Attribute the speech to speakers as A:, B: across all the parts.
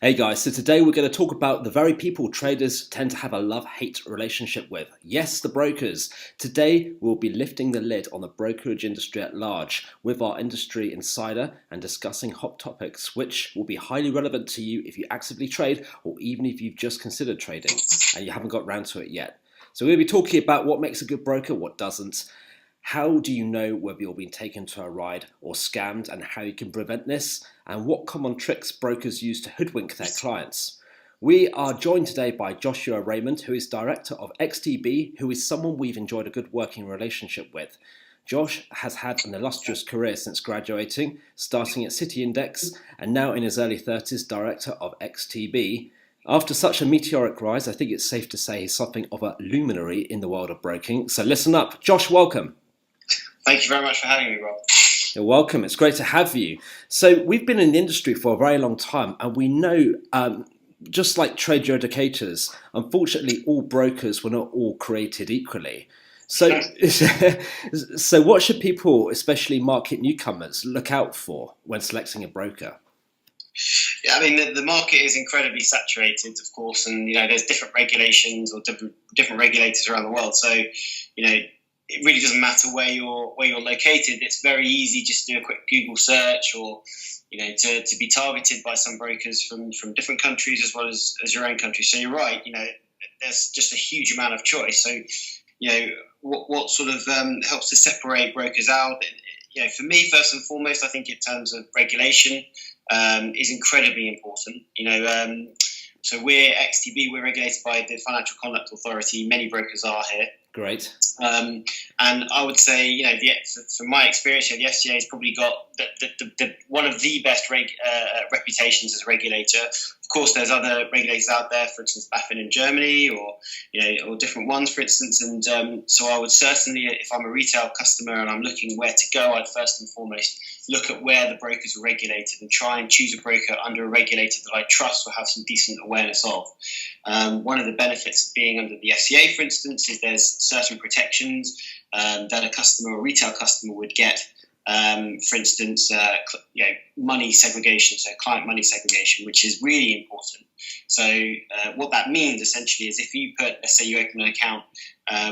A: Hey guys, so today we're going to talk about the very people traders tend to have a love-hate relationship with. Yes, the brokers. Today we'll be lifting the lid on the brokerage industry at large with our industry insider and discussing hot topics which will be highly relevant to you if you actively trade or even if you've just considered trading and you haven't got round to it yet. So we'll be talking about what makes a good broker, what doesn't. How do you know whether you're being taken to a ride or scammed and how you can prevent this? And what common tricks brokers use to hoodwink their clients? We are joined today by Joshua Raymond, who is director of XTB, who is someone we've enjoyed a good working relationship with. Josh has had an illustrious career since graduating, starting at City Index and now in his early 30s, director of XTB. After such a meteoric rise, I think it's safe to say he's something of a luminary in the world of broking. So listen up. Josh, welcome.
B: Thank you very much for having me, Rob.
A: You're welcome. It's great to have you. So we've been in the industry for a very long time, and we know, just like trade your educators, unfortunately, all brokers were not all created equally. So, so what should people, especially market newcomers, look out for when selecting a broker?
B: Yeah, I mean, the market is incredibly saturated, of course, and there's different regulations or different regulators around the world. So, it really doesn't matter where you're located. It's very easy just to do a quick Google search or to be targeted by some brokers from different countries as well as your own country. So you're right, there's just a huge amount of choice. So what sort of helps to separate brokers out? For me, first and foremost, I think in terms of regulation is incredibly important. So we're XTB, we're regulated by the Financial Conduct Authority. Many brokers are here.
A: Great.
B: And I would say, from my experience, the FCA has probably got one of the best reputations as a regulator. Of course, there's other regulators out there, for instance, BaFin in Germany, or different ones, for instance. And so I would certainly, if I'm a retail customer and I'm looking where to go, I'd first and foremost look at where the brokers are regulated and try and choose a broker under a regulator that I trust or have some decent awareness of. One of the benefits of being under the FCA, for instance, is there's certain protections that a customer or retail customer would get. For instance, money segregation, so client money segregation, which is really important. So what that means essentially is if you let's say you open an account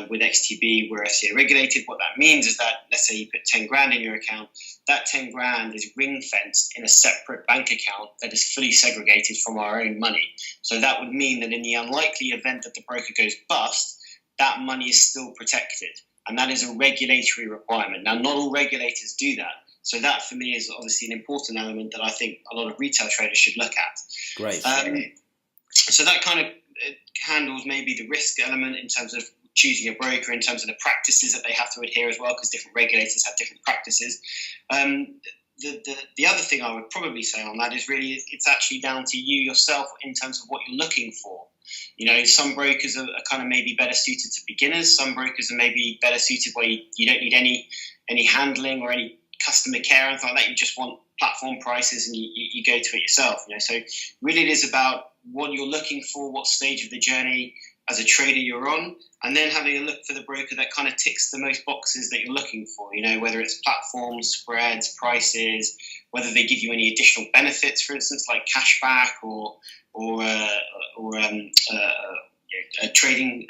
B: with XTB, we're FCA regulated, what that means is that, let's say you put 10 grand in your account, that 10 grand is ring fenced in a separate bank account that is fully segregated from our own money. So that would mean that in the unlikely event that the broker goes bust, that money is still protected. And that is a regulatory requirement. Now, not all regulators do that. So that, for me, is obviously an important element that I think a lot of retail traders should look at.
A: Great.
B: So that kind of handles maybe the risk element in terms of choosing a broker, in terms of the practices that they have to adhere as well, because different regulators have different practices. The other thing I would probably say on that is really it's actually down to you yourself in terms of what you're looking for. Some brokers are kind of maybe better suited to beginners. Some brokers are maybe better suited where you don't need any handling or any customer care and things like that. You just want platform prices and you go to it yourself. So really it is about what you're looking for, what stage of the journey as a trader you're on, and then having a look for the broker that kind of ticks the most boxes that you're looking for, whether it's platforms, spreads, prices, whether they give you any additional benefits, for instance, like cashback or trading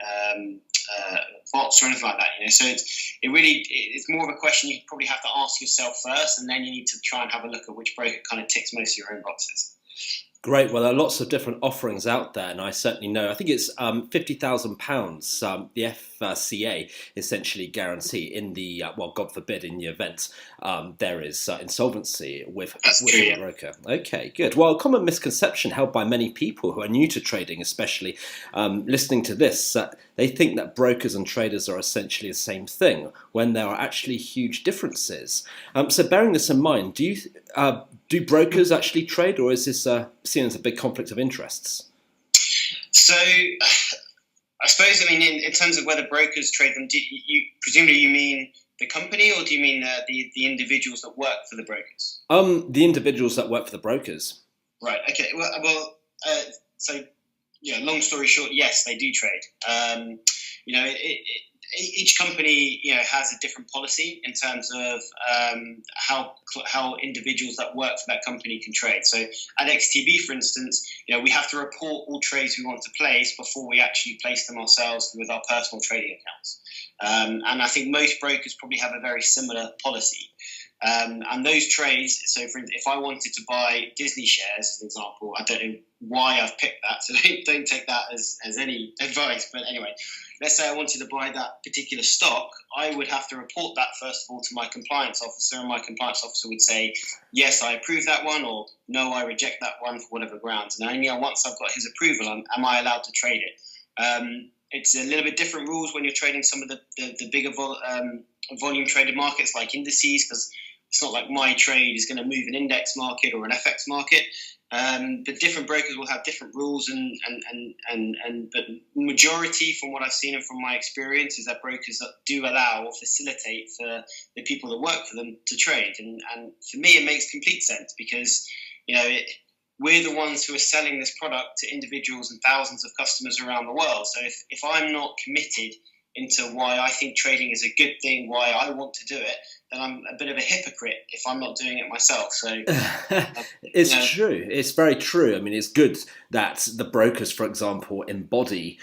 B: bots or anything like that. So it's more of a question you probably have to ask yourself first, and then you need to try and have a look at which broker kind of ticks most of your own boxes.
A: Great. Well, there are lots of different offerings out there, and I certainly know. I think it's £50,000. The FCA essentially guarantee in the God forbid, in the event there is insolvency with a broker. Okay, good. Well, a common misconception held by many people who are new to trading, especially listening to this, they think that brokers and traders are essentially the same thing when there are actually huge differences. So, bearing this in mind, do brokers actually trade, or is this seen as a big conflict of interests?
B: So, I suppose, in terms of whether brokers trade them, presumably you mean the company, or do you mean the individuals that work for the brokers?
A: The individuals that work for the brokers.
B: Right. Okay. So long story short, yes, they do trade. each company, has a different policy in terms of how individuals that work for that company can trade. So at XTB, for instance, we have to report all trades we want to place before we actually place them ourselves with our personal trading accounts. And I think most brokers probably have a very similar policy. And those trades, so if I wanted to buy Disney shares, as an example, I don't know why I've picked that, so don't take that as any advice. But anyway, let's say I wanted to buy that particular stock, I would have to report that first of all to my compliance officer, and my compliance officer would say, yes, I approve that one, or no, I reject that one for whatever grounds. And only once I've got his approval, am I allowed to trade it. It's a little bit different rules when you're trading some of the bigger volume traded markets like indices, because it's not like my trade is going to move an index market or an FX market. But different brokers will have different rules, but majority, from what I've seen and from my experience, is that brokers do allow or facilitate for the people that work for them to trade. And for me, it makes complete sense because, we're the ones who are selling this product to individuals and thousands of customers around the world. So if I'm not committed into why I think trading is a good thing, why I want to do it, then I'm a bit of a hypocrite if I'm not doing it myself. So
A: it's true. It's very true. I mean, it's good that the brokers, for example, embody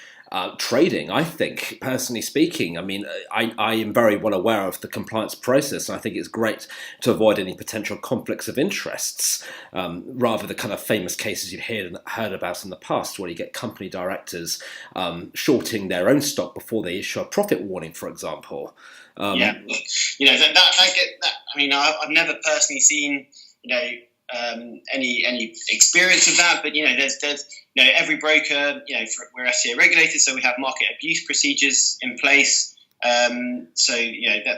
A: trading. I think, personally speaking, I mean, I am very well aware of the compliance process, and I think it's great to avoid any potential conflicts of interests, rather the kind of famous cases you've heard about in the past, where you get company directors shorting their own stock before they issue a profit warning, for example.
B: I mean, I've never personally seen, any experience of that, but there's every broker, we're FCA regulated, so we have market abuse procedures in place. So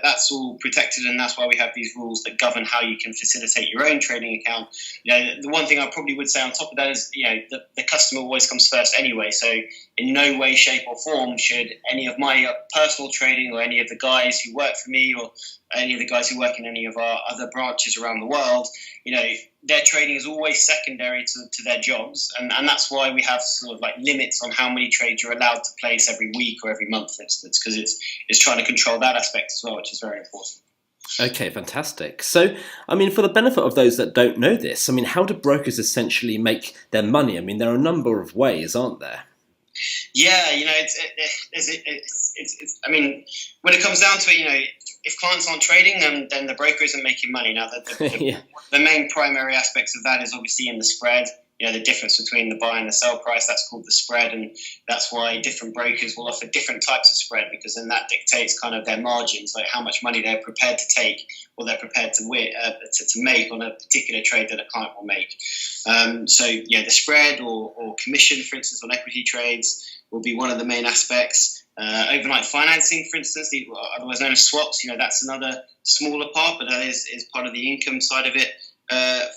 B: that's all protected, and that's why we have these rules that govern how you can facilitate your own trading account. The one thing I probably would say on top of that is, the customer always comes first anyway. So in no way, shape, or form should any of my personal trading, or any of the guys who work for me, or any of the guys who work in any of our other branches around the world, their trading is always secondary to their jobs, and that's why we have sort of like limits on how many trades you're allowed to place every week or every month, for instance, because it's trying to control that aspect as well, which is very important.
A: Okay, fantastic. So, I mean, for the benefit of those that don't know this, I mean, how do brokers essentially make their money? I mean, there are a number of ways, aren't there?
B: Yeah, I mean, when it comes down to it, if clients aren't trading, then the broker isn't making money. Now, the main primary aspects of that is obviously in the spread. The difference between the buy and the sell price, that's called the spread, and that's why different brokers will offer different types of spread, because then that dictates kind of their margins, like how much money they're prepared to take or they're prepared to make on a particular trade that a client will make. The spread or commission, for instance, on equity trades will be one of the main aspects. Overnight financing, for instance, otherwise known as swaps, that's another smaller part, but that is part of the income side of it.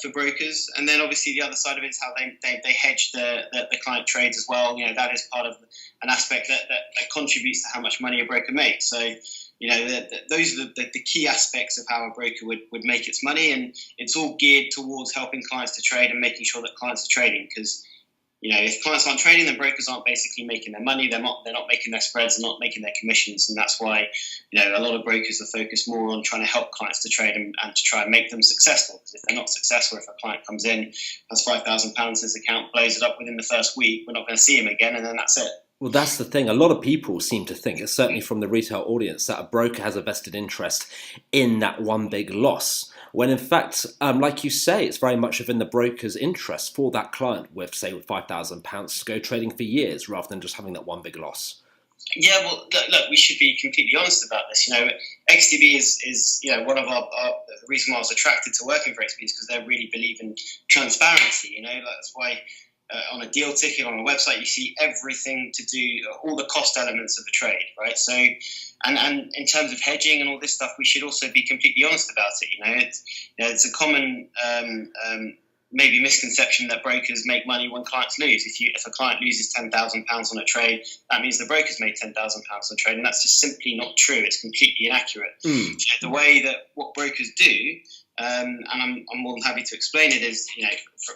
B: For brokers, and then obviously the other side of it is how they hedge the client trades as well. That is part of an aspect that contributes to how much money a broker makes. So those are the key aspects of how a broker would make its money, and it's all geared towards helping clients to trade and making sure that clients are trading, because if clients aren't trading, then brokers aren't basically making their money. They're not making their spreads. They're not making their commissions, and that's why a lot of brokers are focused more on trying to help clients to trade and to try and make them successful. Because if they're not successful, if a client comes in, has £5,000 in his account, blows it up within the first week, we're not going to see him again, and then that's it.
A: Well, that's the thing. A lot of people seem to think, certainly from the retail audience, that a broker has a vested interest in that one big loss. When in fact, like you say, it's very much within the broker's interest for that client with, say, £5,000 to go trading for years rather than just having that one big loss.
B: Yeah, well, look, we should be completely honest about this. XTB is one of our the reason why I was attracted to working for XTB is because they really believe in transparency. That's why on a deal ticket on a website you see everything to do, all the cost elements of a trade, right? So, and in terms of hedging and all this stuff, we should also be completely honest about it. It's a common maybe misconception that brokers make money when clients lose. If a client loses £10,000 on a trade, that means the broker's made £10,000 on a trade, and that's just simply not true. It's completely inaccurate. The way that what brokers do, and I'm more than happy to explain it, is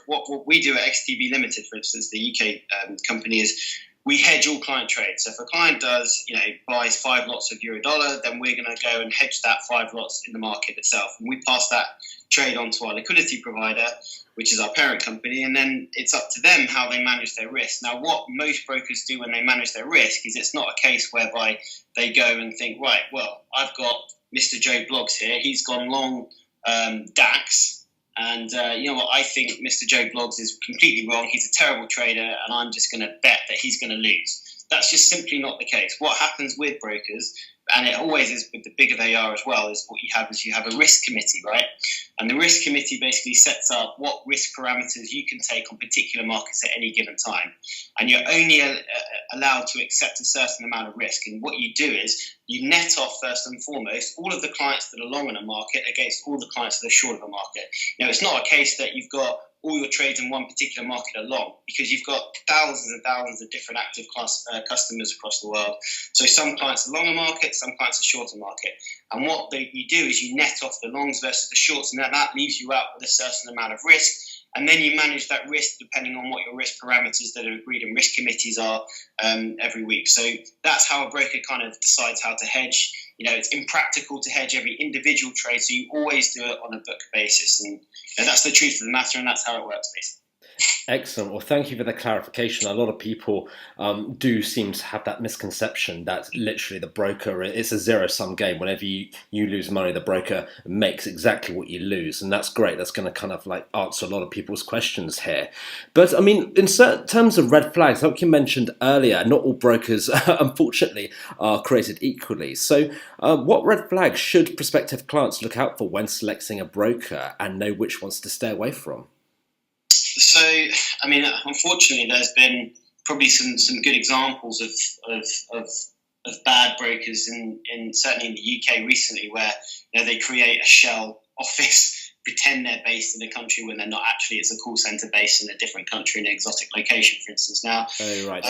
B: what we do at XTB Limited, for instance, the UK company, is we hedge all client trades. So if a client does, buys 5 lots of euro dollar, then we're going to go and hedge that 5 lots in the market itself. And we pass that trade on to our liquidity provider, which is our parent company, and then it's up to them how they manage their risk. Now, what most brokers do when they manage their risk is it's not a case whereby they go and think, right, well, I've got Mr. Joe Bloggs here. He's gone long DAX, and you know what? I think Mr. Joe Bloggs is completely wrong. He's a terrible trader, and I'm just going to bet that he's going to lose. That's just simply not the case. What happens with brokers, and it always is with the bigger they are as well, is what you have a risk committee, right? And the risk committee basically sets up what risk parameters you can take on particular markets at any given time. And you're only allowed to accept a certain amount of risk. And what you do is you net off, first and foremost, all of the clients that are long in a market against all the clients that are short of a market. Now, it's not a case that you've got all your trades in one particular market are long, because you've got thousands and thousands of different active customers across the world. So some clients are longer market, some clients are shorter market. And what you do is you net off the longs versus the shorts, and that leaves you out with a certain amount of risk. And then you manage that risk depending on what your risk parameters that are agreed in risk committees are every week. So that's how a broker kind of decides how to hedge. It's impractical to hedge every individual trade, so you always do it on a book basis. And that's the truth of the matter, and that's how it works, basically.
A: Excellent. Well, thank you for the clarification. A lot of people do seem to have that misconception that literally the broker, it's a zero-sum game. Whenever you lose money, the broker makes exactly what you lose. And that's great. That's going to kind of like answer a lot of people's questions here. But I mean, in certain terms of red flags, like you mentioned earlier, not all brokers, unfortunately, are created equally. So what red flags should prospective clients look out for when selecting a broker and know which ones to stay away from?
B: So, I mean, unfortunately, there's been probably some good examples of bad brokers certainly in the UK recently, where they create a shell office, pretend they're based in a country when they're not actually. It's a call center based in a different country in an exotic location, for instance. Now,
A: right,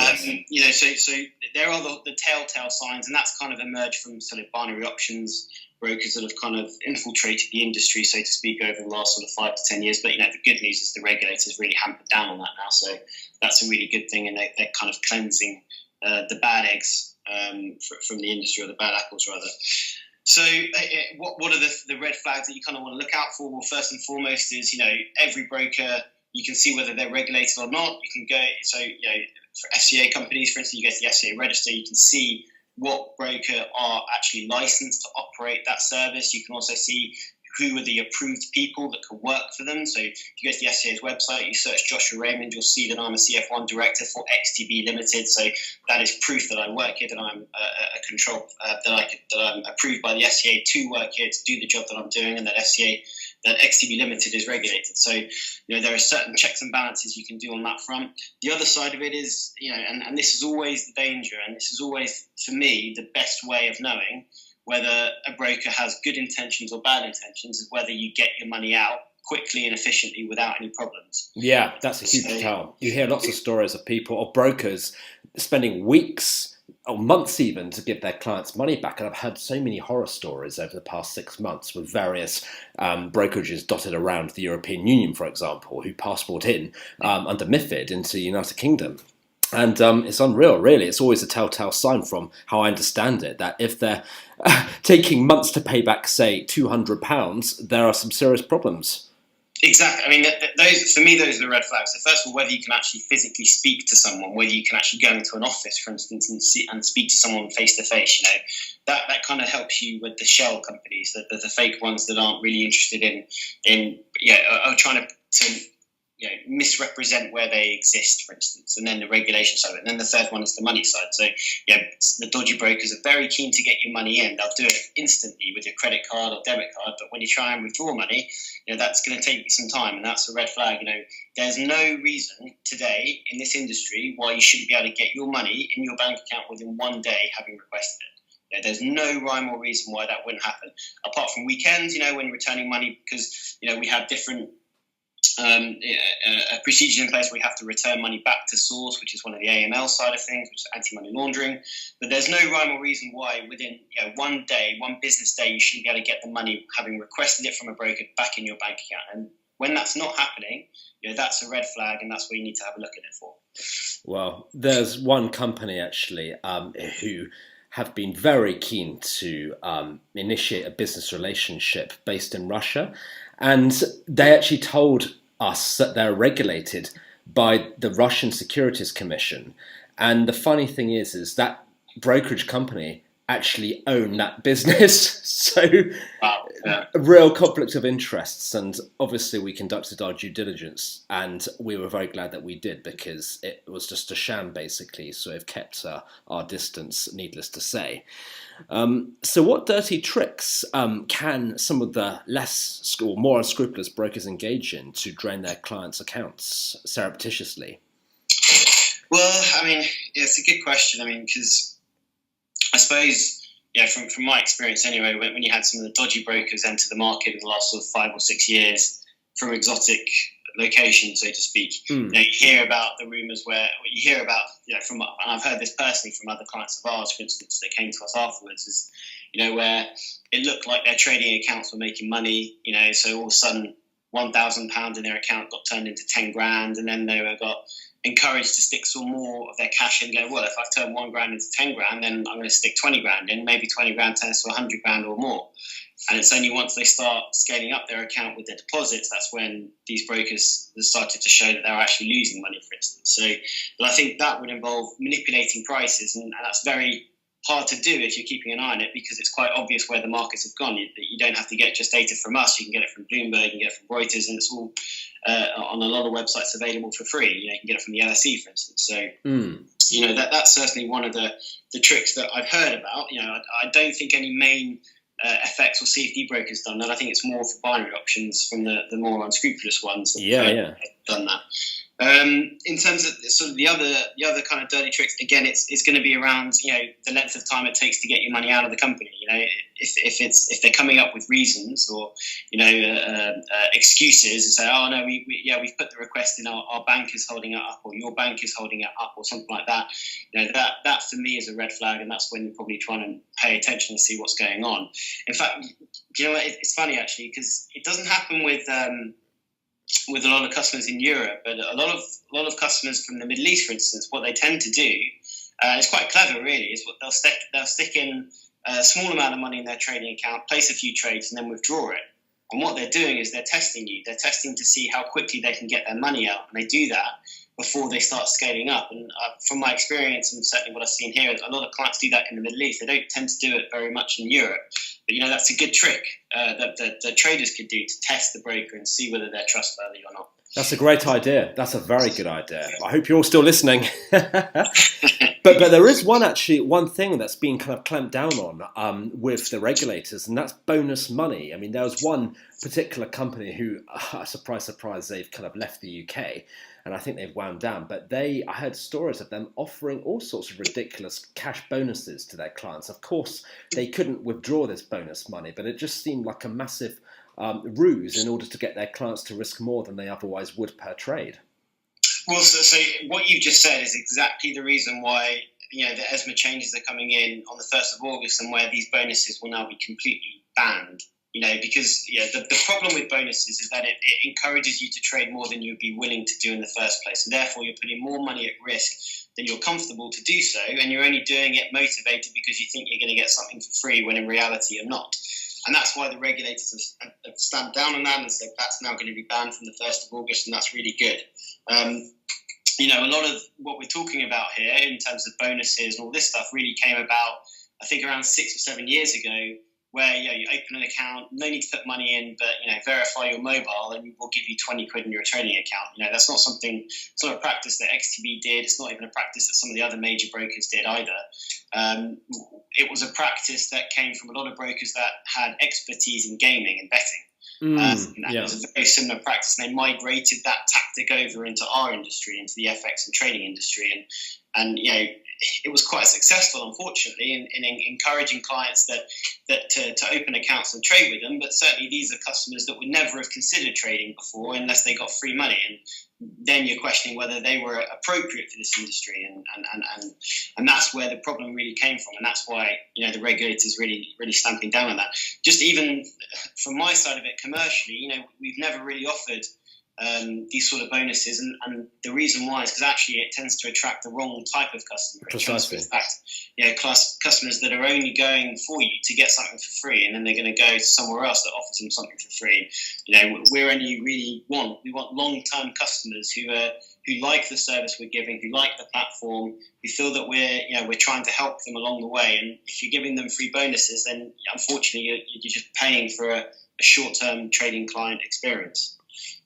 B: yes. So there are the telltale signs, and that's kind of emerged from sort of binary options brokers that have kind of infiltrated the industry, so to speak, over the last sort of 5 to 10 years. But, the good news is the regulators really hampered down on that now. So that's a really good thing, and they're kind of cleansing the bad eggs from the industry, or the bad apples, rather. So what are the red flags that you kind of want to look out for? Well, first and foremost is, every broker, you can see whether they're regulated or not. You can go, so, for FCA companies, for instance, you go to the FCA register, you can see what broker are actually licensed to operate that service. You can also see who are the approved people that can work for them. So if you go to the FCA's website, you search Joshua Raymond, you'll see that I'm a CF1 director for XTB Limited. So that is proof that I work here, that I'm a control, that I'm approved by the FCA to work here, to do the job that I'm doing, and that XTB Limited is regulated. So, there are certain checks and balances you can do on that front. The other side of it is, and this is always the danger, and this is always, for me, the best way of knowing whether a broker has good intentions or bad intentions, is whether you get your money out quickly and efficiently without any problems.
A: Yeah, that's a huge tell. You hear lots of stories of people, or brokers, spending weeks or months even to give their clients money back. And I've heard so many horror stories over the past 6 months with various brokerages dotted around the European Union, for example, who passport in under MiFID into the United Kingdom. And it's unreal, really. It's always a telltale sign, from how I understand it, that if they're taking months to pay back, say, £200, there are some serious problems.
B: Exactly. I mean, those are the red flags. So first of all, whether you can actually physically speak to someone, whether you can actually go into an office, for instance, and speak to someone face to face, that kind of helps you with the shell companies, the fake ones that aren't really interested are trying to misrepresent where they exist, for instance, and then the regulation side of it. And then the third one is the money side. So, the dodgy brokers are very keen to get your money in. They'll do it instantly with your credit card or debit card, but when you try and withdraw money, that's going to take you some time, and that's a red flag. There's no reason today in this industry why you shouldn't be able to get your money in your bank account within 1 day having requested it. There's no rhyme or reason why that wouldn't happen, apart from weekends, when you're returning money, because, we have different a procedure in place where we have to return money back to source, which is one of the AML side of things, which is anti-money laundering. But there's no rhyme or reason why within 1 day, 1 business day, you shouldn't be able to get the money, having requested it from a broker, back in your bank account. And when that's not happening, that's a red flag, and that's where you need to have a look at it for.
A: Well, there's one company actually who have been very keen to initiate a business relationship based in Russia, and they actually told us that they're regulated by the Russian Securities Commission. And the funny thing is that brokerage company actually own that business. So
B: Wow. Yeah.
A: a real conflict of interests. And obviously we conducted our due diligence, and we were very glad that we did, because it was just a sham basically. So we've kept our distance, needless to say. So what dirty tricks can some of the less or more unscrupulous brokers engage in to drain their clients' accounts surreptitiously?
B: Well, I mean, it's a good question. I mean, because I suppose, from my experience anyway, when you had some of the dodgy brokers enter the market in the last sort of 5 or 6 years from exotic locations, so to speak, you hear about the rumours and I've heard this personally from other clients of ours, for instance, that came to us afterwards, is, where it looked like their trading accounts were making money, so all of a sudden £1,000 in their account got turned into 10 grand, and then they got encouraged to stick some more of their cash in and go, well, if I turn 1 grand into 10 grand, then I'm going to stick 20 grand in, maybe 20 grand turns to 100 grand or more. And it's only once they start scaling up their account with their deposits, that's when these brokers started to show that they're actually losing money, for instance. So, but I think that would involve manipulating prices, and that's very hard to do if you're keeping an eye on it, because it's quite obvious where the markets have gone. You don't have to get just data from us. You can get it from Bloomberg, you can get it from Reuters, and it's all on a lot of websites available for free. You can get it from the LSE, for instance. So, that's certainly one of the tricks that I've heard about. I don't think any main FX or CFD brokers done that. I think it's more for binary options from the more unscrupulous ones that have done that. In terms of sort of the other kind of dirty tricks, again, it's going to be around the length of time it takes to get your money out of the company. If they're coming up with reasons or excuses and say, oh no, we've put the request in, our bank is holding it up, or your bank is holding it up, or something like that. That for me is a red flag, and that's when you're probably trying to pay attention and see what's going on. In fact, it's funny actually, because it doesn't happen with a lot of customers in Europe, but a lot of customers from the Middle East, for instance, what they tend to do, it's quite clever really, is what they'll stick in a small amount of money in their trading account, place a few trades, and then withdraw it. And what they're doing is they're testing you. They're testing to see how quickly they can get their money out, and they do that before they start scaling up. And from my experience, and certainly what I've seen here, a lot of clients do that in the Middle East. They don't tend to do it very much in Europe. But, that's a good trick that the traders could do to test the broker and see whether they're trustworthy or not.
A: That's a great idea. That's a very good idea. I hope you're all still listening. But there is one thing that's been kind of clamped down on with the regulators, and that's bonus money. I mean, there was one particular company who, surprise, surprise, they've kind of left the UK, and I think they've wound down. But I heard stories of them offering all sorts of ridiculous cash bonuses to their clients. Of course, they couldn't withdraw this bonus money, but it just seemed like a massive ruse in order to get their clients to risk more than they otherwise would per trade.
B: Well, so what you've just said is exactly the reason why the ESMA changes are coming in on the 1st of August, and where these bonuses will now be completely banned. Because the problem with bonuses is that it encourages you to trade more than you'd be willing to do in the first place, and therefore you're putting more money at risk than you're comfortable to do so, and you're only doing it motivated because you think you're going to get something for free when in reality you're not. And that's why the regulators have stamped down on that and said that's now going to be banned from the 1st of August, and that's really good. A lot of what we're talking about here in terms of bonuses and all this stuff really came about, I think, around 6 or 7 years ago, where you open an account, no need to put money in, but verify your mobile, and we'll give you 20 quid in your trading account. That's not something. It's not a practice that XTB did. It's not even a practice that some of the other major brokers did either. It was a practice that came from a lot of brokers that had expertise in gaming and betting. It was a very similar practice, and they migrated that tactic over into our industry, into the FX and trading industry, and it was quite successful, unfortunately, in encouraging clients to open accounts and trade with them. But certainly these are customers that would never have considered trading before unless they got free money. And then you're questioning whether they were appropriate for this industry, and that's where the problem really came from, and that's why the regulators really stamping down on that. Just even from my side of it, commercially, we've never really offered these sort of bonuses, and the reason why is because actually it tends to attract the wrong type of customer.
A: Precisely.
B: It tends to attract, customers that are only going for you to get something for free, and then they're going to go to somewhere else that offers them something for free. We're only we want long-term customers who like the service we're giving, who like the platform, who feel that we're trying to help them along the way. And if you're giving them free bonuses, then unfortunately you're just paying for a short-term trading client experience.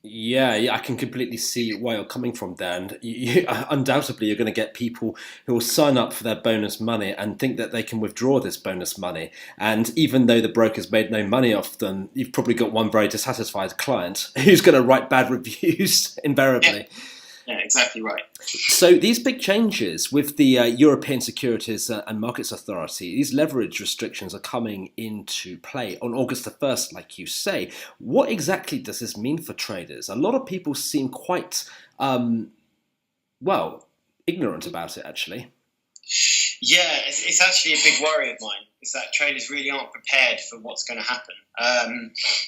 A: Yeah, I can completely see where you're coming from there, and undoubtedly you're going to get people who will sign up for their bonus money and think that they can withdraw this bonus money, and even though the broker's made no money off them, you've probably got one very dissatisfied client who's going to write bad reviews invariably.
B: Yeah, exactly right.
A: So these big changes with the European Securities and Markets Authority, these leverage restrictions are coming into play on August the 1st, like you say. What exactly does this mean for traders? A lot of people seem quite, ignorant about it, actually.
B: Yeah, it's actually a big worry of mine, is that traders really aren't prepared for what's going to happen.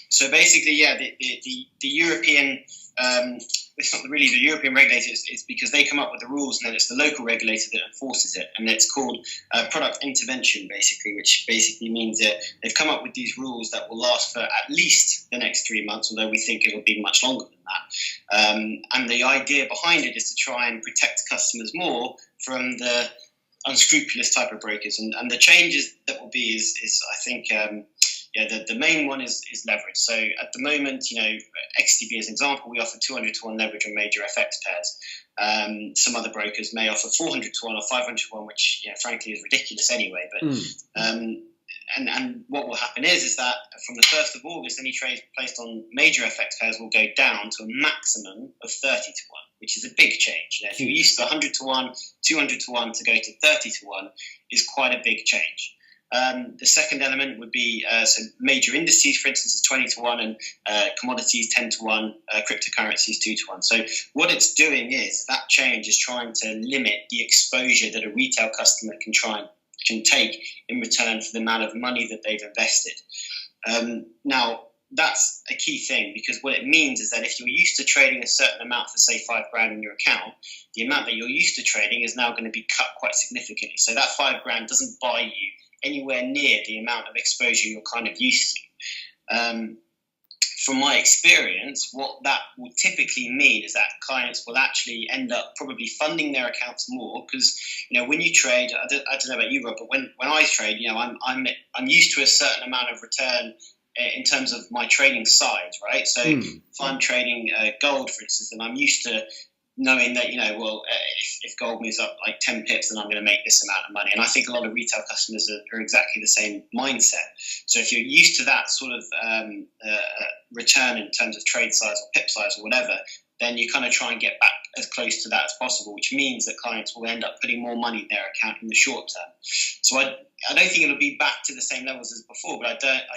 B: So basically, the European... it's not really the European regulators, it's because they come up with the rules and then it's the local regulator that enforces it. And it's called product intervention, basically, which basically means that they've come up with these rules that will last for at least the next 3 months, although we think it'll be much longer than that. And the idea behind it is to try and protect customers more from the unscrupulous type of brokers. And the changes that will be is I think... the main one is leverage. So at the moment, XTB as an example, we offer 200 to 1 leverage on major FX pairs. Some other brokers may offer 400 to 1 or 500 to 1, which frankly is ridiculous anyway. But and what will happen is that from the 1st of August, any trades placed on major FX pairs will go down to a maximum of 30 to 1, which is a big change. If you're used to 100 to 1, 200 to 1, to go to 30 to 1 is quite a big change. The second element would be so major indices, for instance, is 20 to 1, and commodities 10 to 1, cryptocurrencies 2 to 1. So what it's doing is that change is trying to limit the exposure that a retail customer can take in return for the amount of money that they've invested. Now, that's a key thing, because what it means is that if you're used to trading a certain amount for, say, $5,000 in your account, the amount that you're used to trading is now going to be cut quite significantly. So that $5,000 doesn't buy you anywhere near the amount of exposure you're kind of used to. From my experience, what that will typically mean is that clients will actually end up probably funding their accounts more, because when you trade, I don't know about you, Rob, but when I trade, I'm used to a certain amount of return in terms of my trading size, right? So if I'm trading gold, for instance, then I'm used to knowing that, if gold moves up like 10 pips, then I'm going to make this amount of money. And I think a lot of retail customers are exactly the same mindset. So if you're used to that sort of return in terms of trade size or pip size or whatever, then you kind of try and get back as close to that as possible, which means that clients will end up putting more money in their account in the short term. So I don't think it'll be back to the same levels as before, but I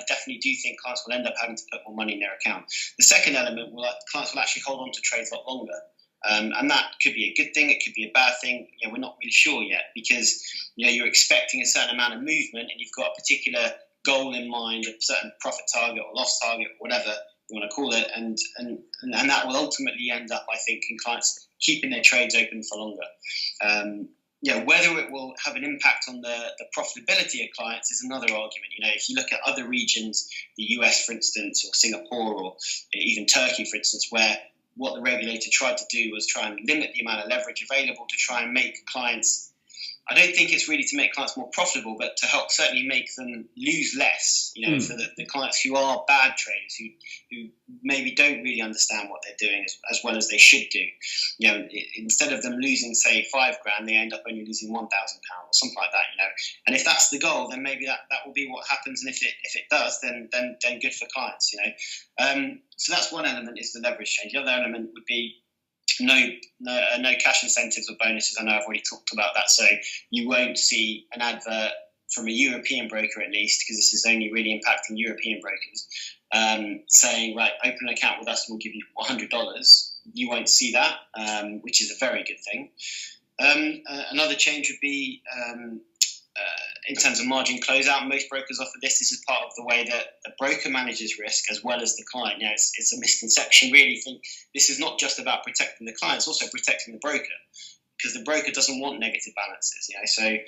B: definitely do think clients will end up having to put more money in their account. The second element, clients will actually hold on to trades a lot longer. And that could be a good thing, it could be a bad thing. We're not really sure yet, because you're expecting a certain amount of movement and you've got a particular goal in mind, a certain profit target or loss target, or whatever you want to call it, and that will ultimately end up, I think, in clients keeping their trades open for longer. Whether it will have an impact on the profitability of clients is another argument. If you look at other regions, the US, for instance, or Singapore, or even Turkey, for instance, where what the regulator tried to do was try and limit the amount of leverage available to try and make clients, I don't think it's really to make clients more profitable, but to help certainly make them lose less, for the clients who are bad traders, who maybe don't really understand what they're doing as well as they should do. Instead of them losing, say, $5,000, they end up only losing £1,000 or something like that, And if that's the goal, then maybe that will be what happens. And if it does, then good for clients, So that's one element, is the leverage change. The other element would be no cash incentives or bonuses. I know I've already talked about that. So you won't see an advert from a European broker, at least, because this is only really impacting European brokers, saying, right, open an account with us and we'll give you $100. You won't see that, which is a very good thing. Another change would be in terms of margin closeout. Most brokers offer this. This is part of the way that the broker manages risk as well as the client. It's a misconception, really. Think this is not just about protecting the client, it's also protecting the broker, because the broker doesn't want negative balances. So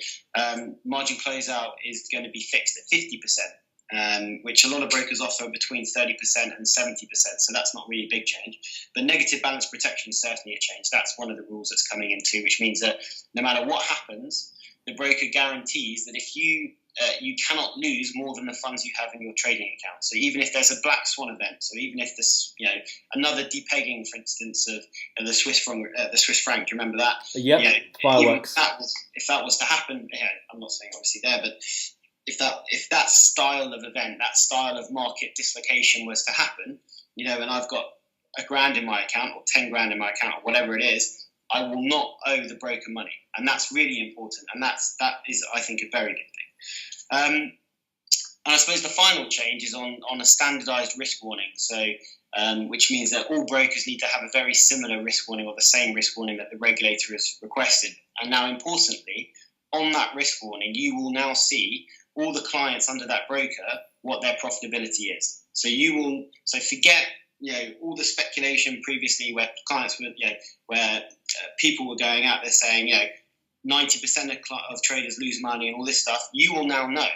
B: margin closeout is going to be fixed at 50%, which a lot of brokers offer between 30% and 70%. So that's not really a big change. But negative balance protection is certainly a change. That's one of the rules that's coming into, which means that no matter what happens, the broker guarantees that if you cannot lose more than the funds you have in your trading account. So even if there's a black swan event, so even if this, another depegging, for instance, of the Swiss franc, do you remember that?
A: Yep. Fireworks.
B: If that was to happen, I'm not saying obviously there, but if that style of event, that style of market dislocation was to happen, and I've got $1,000 in my account or 10 grand in my account or whatever it is, I will not owe the broker money, and that's really important. And that is, I think, a very good thing. And I suppose the final change is on a standardised risk warning. So, which means that all brokers need to have a very similar risk warning or the same risk warning that the regulator has requested. And now, importantly, on that risk warning, you will now see all the clients under that broker what their profitability is. So forget all the speculation previously where clients were where people were going out there saying 90% of traders lose money and all this stuff. You will now know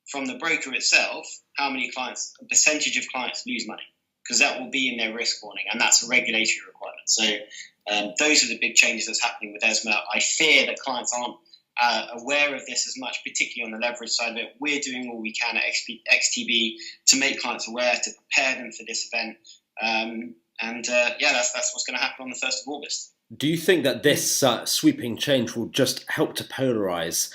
B: from the broker itself how many clients, a percentage of clients lose money, because that will be in their risk warning, and that's a regulatory requirement. So those are the big changes that's happening with ESMA. I fear that clients aren't aware of this as much, particularly on the leverage side of it. We're doing all we can at XTB to make clients aware, to prepare them for this event. That's what's going to happen on the 1st of August.
A: Do you think that this sweeping change will just help to polarize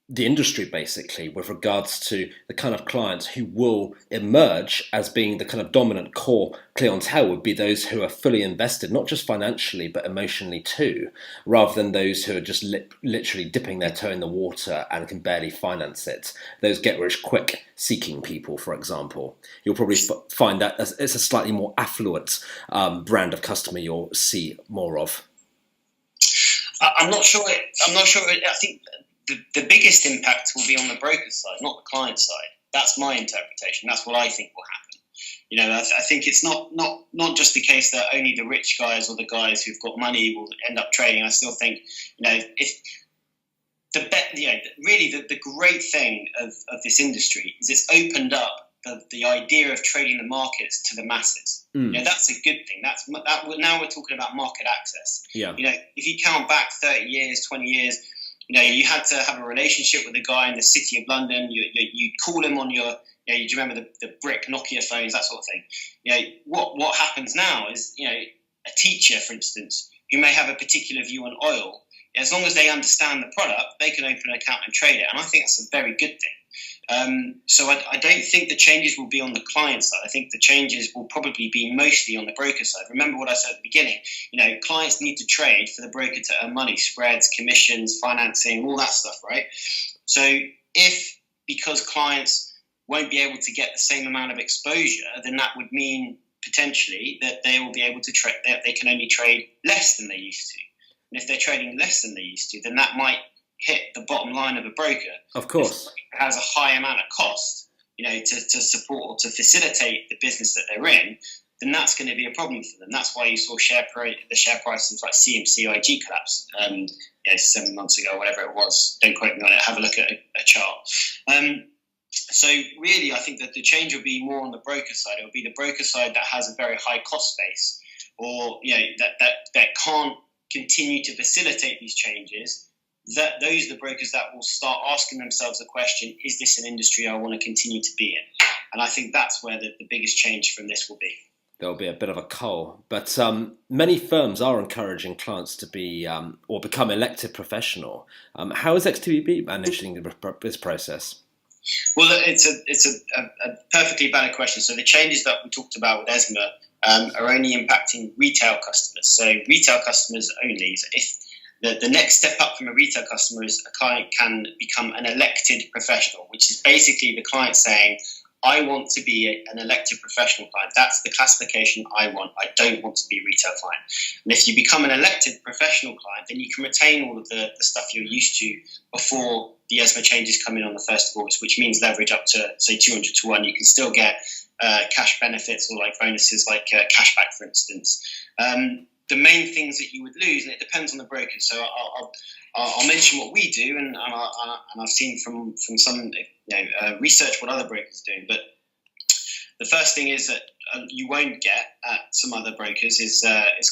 A: the industry, basically, with regards to the kind of clients who will emerge as being the kind of dominant core clientele would be those who are fully invested, not just financially, but emotionally too, rather than those who are just literally dipping their toe in the water and can barely finance it. Those get-rich-quick seeking people, for example. You'll probably find that it's a slightly more affluent brand of customer you'll see more of.
B: I'm not sure. I think the biggest impact will be on the broker side, not the client side. That's my interpretation. That's what I think will happen. I think it's not just the case that only the rich guys or the guys who've got money will end up trading. I still think, if the great thing of this industry is it's opened up the idea of trading the markets to the masses. That's a good thing. Now we're talking about market access.
A: Yeah.
B: If you count back 30 years, 20 years, you had to have a relationship with a guy in the city of London. You call him on your, do you remember the brick Nokia phones, that sort of thing? What happens now is, a teacher, for instance, who may have a particular view on oil, as long as they understand the product, they can open an account and trade it. And I think that's a very good thing. So I don't think the changes will be on the client side. I think the changes will probably be mostly on the broker side. Remember what I said at the beginning. Clients need to trade for the broker to earn money, spreads, commissions, financing, all that stuff, right? So because clients won't be able to get the same amount of exposure, then that would mean potentially that they will be able to trade, that they can only trade less than they used to. And if they're trading less than they used to, then that might hit the bottom line of a broker.
A: Of course.
B: It has a high amount of cost, to support or to facilitate the business that they're in, then that's going to be a problem for them. That's why you saw the share prices like CMC IG collapse 7 months ago, whatever it was. Don't quote me on it. Have a look at a chart. So really, I think that the change will be more on the broker side. It will be the broker side that has a very high cost base, or that can't continue to facilitate these changes. That those are the brokers that will start asking themselves the question: is this an industry I want to continue to be in? And I think that's where the biggest change from this will be.
A: There'll be a bit of a cull, but many firms are encouraging clients to be or become elected professional. How is XTB managing this process?
B: Well, it's a perfectly valid question. So the changes that we talked about with ESMA are only impacting retail customers. So retail customers only. So if the next step up from a retail customer is a client can become an elected professional, which is basically the client saying, I want to be an elected professional client. That's the classification I want. I don't want to be a retail client. And if you become an elected professional client, then you can retain all of the stuff you're used to before the ESMA changes come in on the 1st of August, which means leverage up to, say, 200 to 1. You can still get cash benefits or like bonuses like cashback, for instance. The main things that you would lose, and it depends on the broker. So I'll mention what we do, and I've seen from some research what other brokers are doing. But the first thing is that you won't get at some other brokers is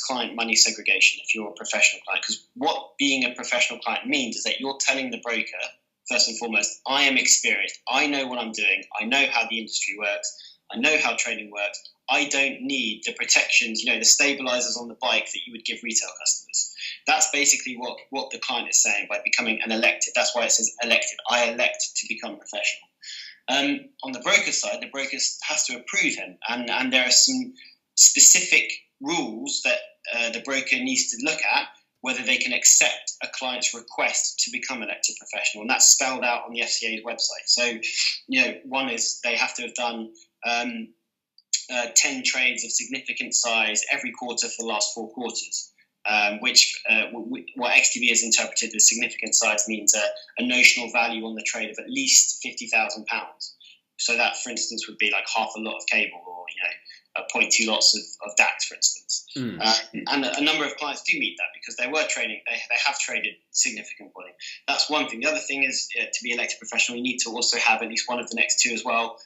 B: client money segregation if you're a professional client. Because what being a professional client means is that you're telling the broker, first and foremost, I am experienced. I know what I'm doing. I know how the industry works. I know how trading works. I don't need the protections, the stabilizers on the bike that you would give retail customers. That's basically what the client is saying by becoming an elected. That's why it says elected. I elect to become professional. On the broker side, the broker has to approve him, and there are some specific rules that the broker needs to look at whether they can accept a client's request to become elected professional, and that's spelled out on the FCA's website. So, one is they have to have done 10 trades of significant size every quarter for the last 4 quarters, what XTB has interpreted as significant size means a notional value on the trade of at least £50,000. So that, for instance, would be like half a lot of cable or 0.2 lots of DAX, for instance. And a number of clients do meet that because they were trading, they have traded significant volume. That's one thing. The other thing is to be elected professional, you need to also have at least one of the next 2 as well.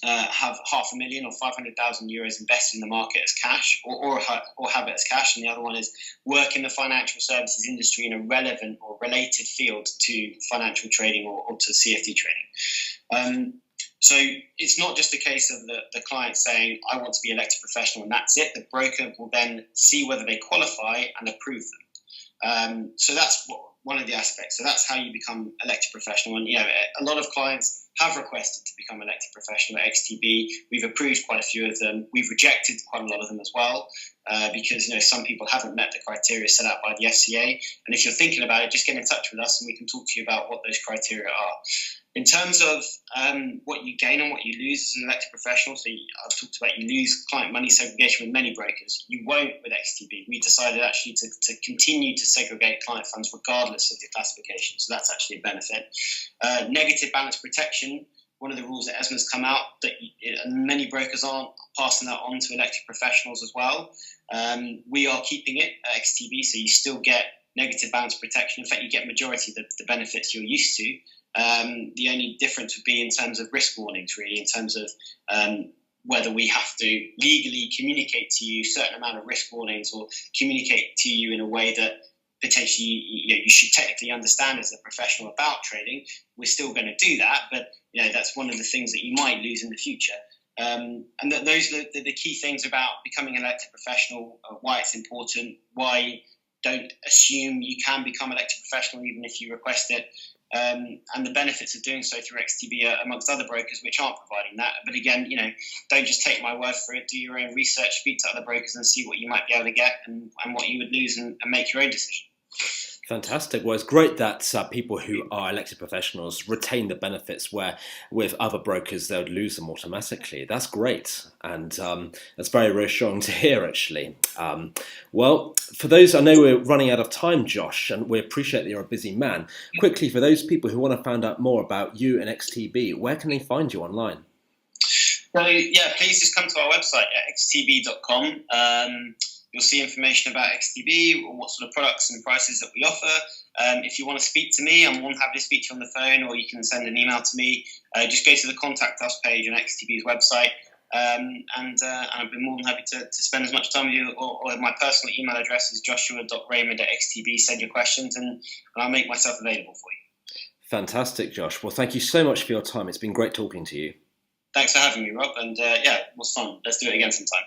B: Have €500,000 or 500,000 euros invested in the market as cash, or have it as cash, and the other one is work in the financial services industry in a relevant or related field to financial trading or to CFD trading. So it's not just a case of the client saying, I want to be elected professional and that's it. The broker will then see whether they qualify and approve them. So that's one of the aspects. So that's how you become elected professional. And, a lot of clients have requested to become elected professional at XTB. We've approved quite a few of them. We've rejected quite a lot of them as well because, some people haven't met the criteria set out by the FCA. And if you're thinking about it, just get in touch with us and we can talk to you about what those criteria are. In terms of what you gain and what you lose as an elected professional, so I've talked about you lose client money segregation with many brokers. You won't with XTB. We decided actually to continue to segregate client funds regardless of the classification. So that's actually a benefit. Negative balance protection, one of the rules that ESMA has come out, that many brokers aren't passing that on to elected professionals as well. We are keeping it at XTB, so you still get negative balance protection. In fact, you get majority of the benefits you're used to. The only difference would be in terms of risk warnings, really, in terms of whether we have to legally communicate to you a certain amount of risk warnings or communicate to you in a way that potentially you should technically understand as a professional about trading. We're still going to do that, but that's one of the things that you might lose in the future. And those are the key things about becoming an elected professional, why it's important, why don't assume you can become elected professional even if you request it. And the benefits of doing so through XTB amongst other brokers which aren't providing that. But again, don't just take my word for it. Do your own research, speak to other brokers and see what you might be able to get and what you would lose and make your own decision.
A: Fantastic. Well, it's great that people who are elected professionals retain the benefits where with other brokers they would lose them automatically. That's great. And that's very reassuring to hear, actually. Well, for those, I know we're running out of time, Josh, and we appreciate that you're a busy man. Quickly, for those people who want to find out more about you and XTB, where can they find you online?
B: So, please just come to our website at xtb.com. You'll see information about XTB, what sort of products and prices that we offer. If you want to speak to me, I'm more than happy to speak to you on the phone, or you can send an email to me. Just go to the Contact Us page on XTB's website, and I've been more than happy to spend as much time with you. Or my personal email address is joshua.raymond@xtb. Send your questions, and I'll make myself available for you.
A: Fantastic, Josh. Well, thank you so much for your time. It's been great talking to you.
B: Thanks for having me, Rob, and it was fun. Let's do it again sometime.